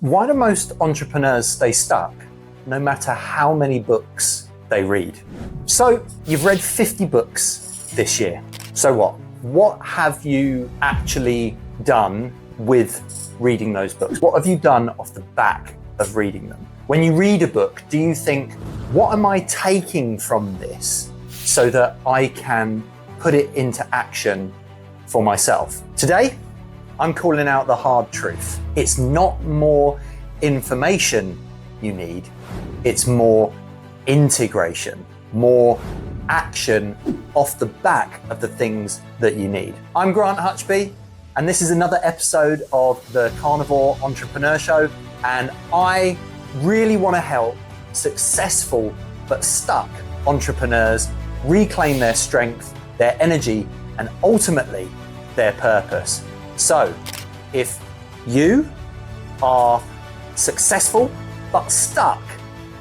Why do most entrepreneurs stay stuck no matter how many books they read? So you've read 50 books this year. So what? What have you actually done with reading those books? What have you done off the back of reading them? When you read a book, do you think, what am I taking from this so that I can put it into action for myself? Today, I'm calling out the hard truth. It's not more information you need, it's more integration, more action off the back of the things that you need. I'm Grant Hutchby, and this is another episode of the Carnivore Entrepreneur Show, and I really want to help successful but stuck entrepreneurs reclaim their strength, their energy, and ultimately their purpose. So, if you are successful but stuck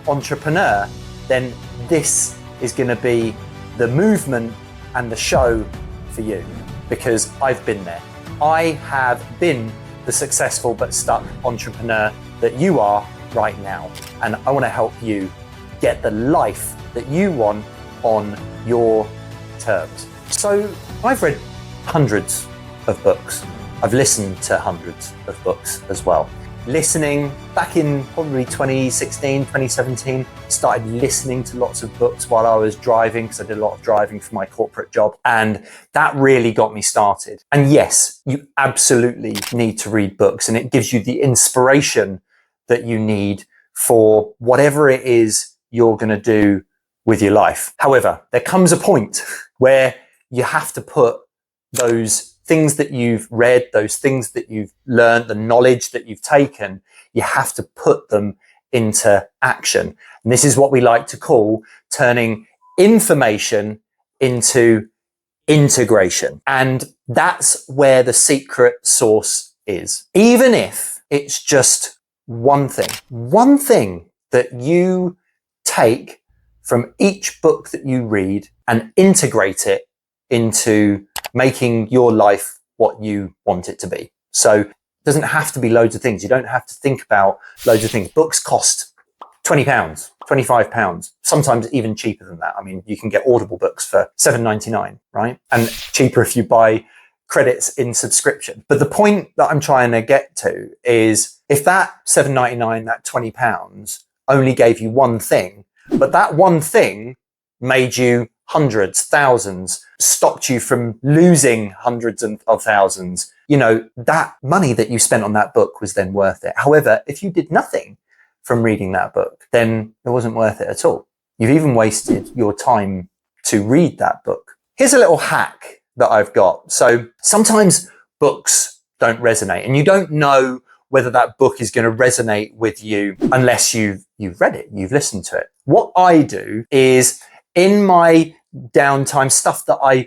entrepreneur, then this is going to be the movement and the show for you, because I've been there. I have been the successful but stuck entrepreneur that you are right now, and I want to help you get the life that you want on your terms. So I've read hundreds of books. I've listened to hundreds of books as well. Listening back in probably 2016, 2017, started listening to lots of books while I was driving, because I did a lot of driving for my corporate job. And that really got me started. And yes, you absolutely need to read books, and it gives you the inspiration that you need for whatever it is you're going to do with your life. However, there comes a point where you have to put those things that you've read, those things that you've learned, the knowledge that you've taken, you have to put them into action. And this is what we like to call turning information into integration. And that's where the secret sauce is. Even if it's just one thing that you take from each book that you read and integrate it into making your life what you want it to be. So it doesn't have to be loads of things. You don't have to think about loads of things. Books cost £20, £25, sometimes even cheaper than that. I mean, you can get Audible books for $7.99, right? And cheaper if you buy credits in subscription. But the point that I'm trying to get to is, if that $7.99, that £20 only gave you one thing, but that one thing made you hundreds, thousands, stopped you from losing hundreds of thousands, you know, that money that you spent on that book was then worth it. However, if you did nothing from reading that book, then it wasn't worth it at all. You've even wasted your time to read that book. Here's a little hack that I've got. So sometimes books don't resonate, and you don't know whether that book is going to resonate with you unless you've read it, you've listened to it. What I do is, in my downtime,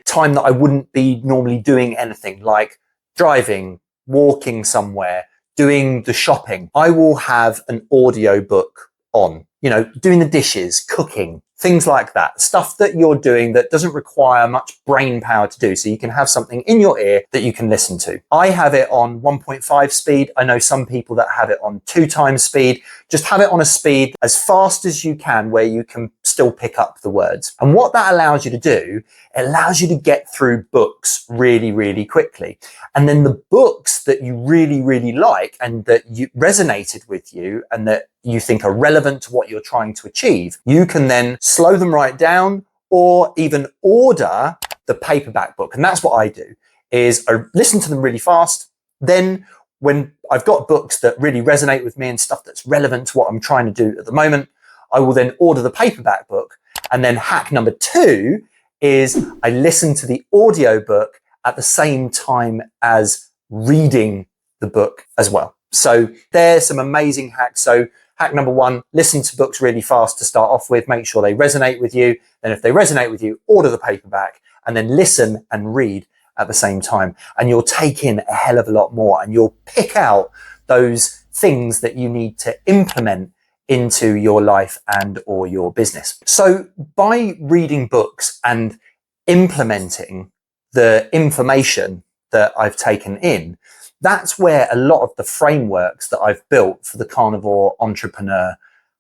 time that I wouldn't be normally doing anything, like driving, walking somewhere, doing the shopping, I will have an audio book on, you know, doing the dishes, cooking, things like that. Stuff that you're doing that doesn't require much brain power to do. So you can have something in your ear that you can listen to. I have it on 1.5 speed. I know some people that have it on 2 times speed. Just have it on a speed as fast as you can, where you can still pick up the words. And what that allows you to do, it allows you to get through books really, really quickly. And then the books that you really, really like and that you resonated with you and that you think are relevant to what you're trying to achieve, you can then slow them right down, or even order the paperback book. And that's what I do, is I listen to them really fast. Then when I've got books that really resonate with me and stuff that's relevant to what I'm trying to do at the moment, I will then order the paperback book. And then hack number 2 is I listen to the audio book at the same time as reading the book as well. So there's some amazing hacks. So hack number 1, listen to books really fast to start off with. Make sure they resonate with you. Then if they resonate with you, order the paperback, and then listen and read at the same time. And you'll take in a hell of a lot more, and you'll pick out those things that you need to implement into your life and or your business. So by reading books and implementing the information that I've taken in, that's where a lot of the frameworks that I've built for the Carnivore Entrepreneur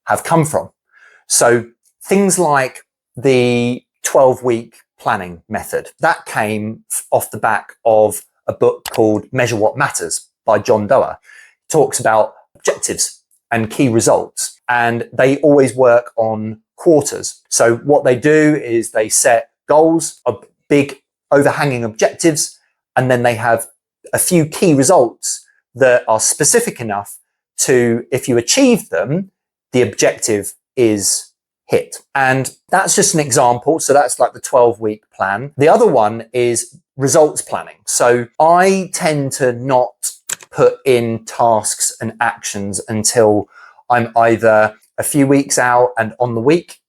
have come from. So things like the 12-week planning method, that came off the back of a book called Measure What Matters by John Doerr. It talks about objectives and key results, and they always work on quarters. So what they do is they set goals, big overhanging objectives, and then they have a few key results that are specific enough to, if you achieve them, the objective is hit. And that's just an example. So that's like the 12-week plan. The other one is results planning. So I tend to not put in tasks and actions until I'm either a few weeks out and on the week.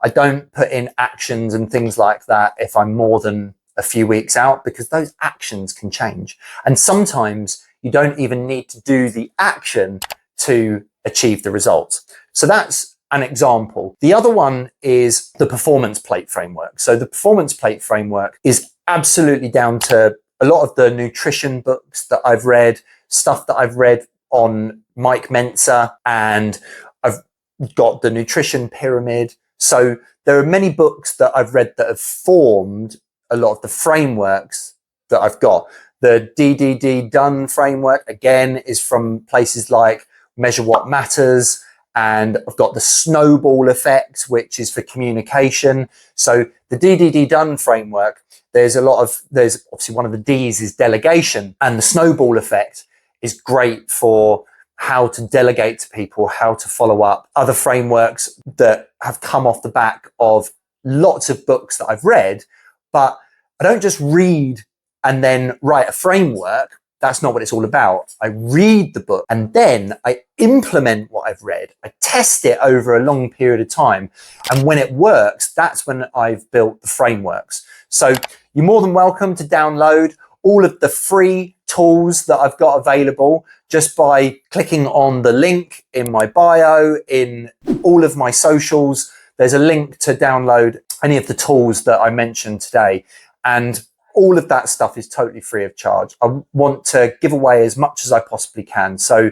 I don't put in actions and things like that if I'm more than a few weeks out, because those actions can change. And sometimes you don't even need to do the action to achieve the results. So that's an example. The other one is the performance plate framework. So the performance plate framework is absolutely down to a lot of the nutrition books that I've read, stuff that I've read on Mike Mentzer, and I've got the nutrition pyramid. So there are many books that I've read that have formed a lot of the frameworks that I've got. The DDD-Done Framework, again, is from places like Measure What Matters, and I've got the snowball effect, which is for communication. So the DDD-Done Framework, there's obviously one of the D's is delegation, and the snowball effect is great for how to delegate to people, how to follow up. Other frameworks that have come off the back of lots of books that I've read, but I don't just read and then write a framework. That's not what it's all about. I read the book and then I implement what I've read. I test it over a long period of time. And when it works, that's when I've built the frameworks. So you're more than welcome to download all of the free tools that I've got available just by clicking on the link in my bio, in all of my socials. There's a link to download any of the tools that I mentioned today. And all of that stuff is totally free of charge. I want to give away as much as I possibly can. So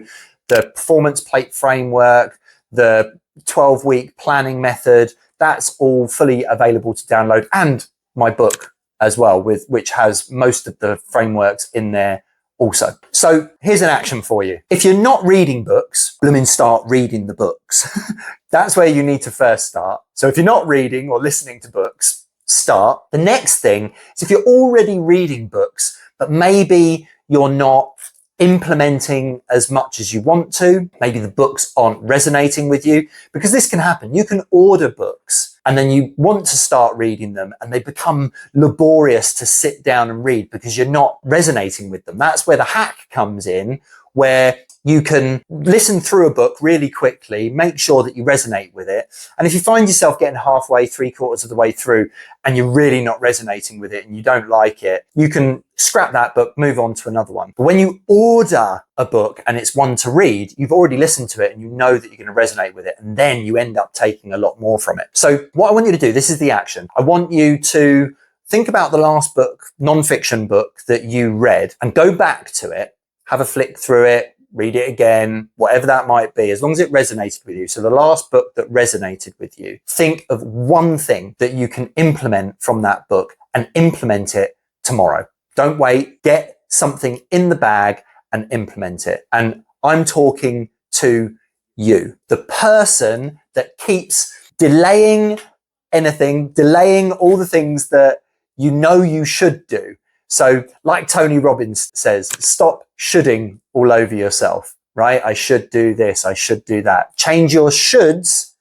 the performance plate framework, the 12-week planning method, that's all fully available to download, and my book as well, which has most of the frameworks in there also. So here's an action for you. If you're not reading books, start reading the books. That's where you need to first start. So if you're not reading or listening to books, start. The next thing is, if you're already reading books, but maybe you're not implementing as much as you want to, maybe the books aren't resonating with you, because this can happen. You can order books and then you want to start reading them and they become laborious to sit down and read because you're not resonating with them. That's where the hack comes in, where you can listen through a book really quickly, make sure that you resonate with it. And if you find yourself getting halfway, 3/4 of the way through, and you're really not resonating with it and you don't like it, you can scrap that book, move on to another one. But when you order a book and it's one to read, you've already listened to it and you know that you're going to resonate with it. And then you end up taking a lot more from it. So what I want you to do, this is the action. I want you to think about the last book, non-fiction book that you read, and go back to it, have a flick through it, read it again, whatever that might be, as long as it resonated with you. So the last book that resonated with you, think of one thing that you can implement from that book and implement it tomorrow. Don't wait, get something in the bag and implement it. And I'm talking to you, the person that keeps delaying anything, delaying all the things that you know you should do. So like Tony Robbins says, stop shoulding all over yourself, right? I should do this, I should do that. Change your shoulds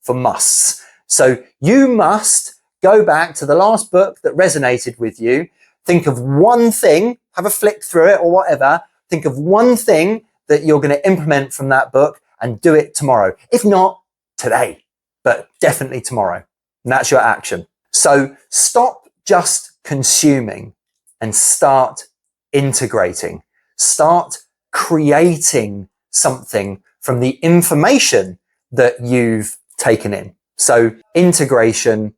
for musts. So you must go back to the last book that resonated with you. Think of one thing, have a flick through it or whatever. Think of one thing that you're going to implement from that book and do it tomorrow. If not today, but definitely tomorrow. And that's your action. So stop just consuming and start integrating. Start creating something from the information that you've taken in. So integration,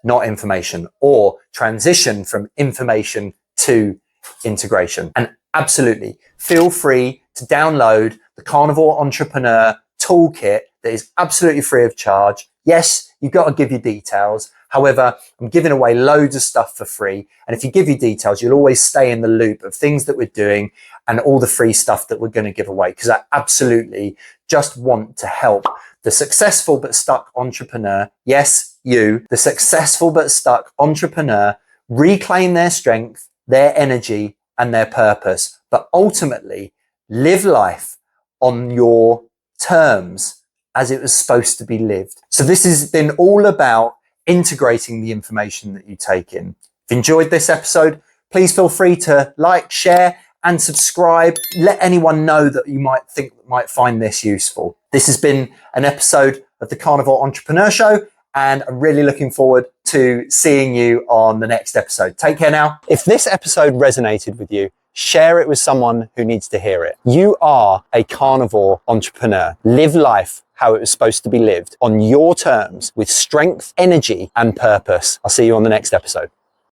not information, or transition from information to integration. And absolutely feel free to download the Carnivore Entrepreneur Toolkit that is absolutely free of charge. Yes, you've got to give your details. However, I'm giving away loads of stuff for free. And if you give your details, you'll always stay in the loop of things that we're doing and all the free stuff that we're going to give away. Because I absolutely just want to help the successful but stuck entrepreneur. Yes, you, the successful but stuck entrepreneur, reclaim their strength, their energy, and their purpose. But ultimately, live life on your terms as it was supposed to be lived. So this has been all about integrating the information that you take in. If you enjoyed this episode, please feel free to like, share, and subscribe. Let anyone know that you might find this useful. This has been an episode of the Carnivore Entrepreneur Show, and I'm really looking forward to seeing you on the next episode. Take care now. If this episode resonated with you, share it with someone who needs to hear it. You are a carnivore entrepreneur. Live life how it was supposed to be lived on your terms with strength, energy, and purpose. I'll see you on the next episode.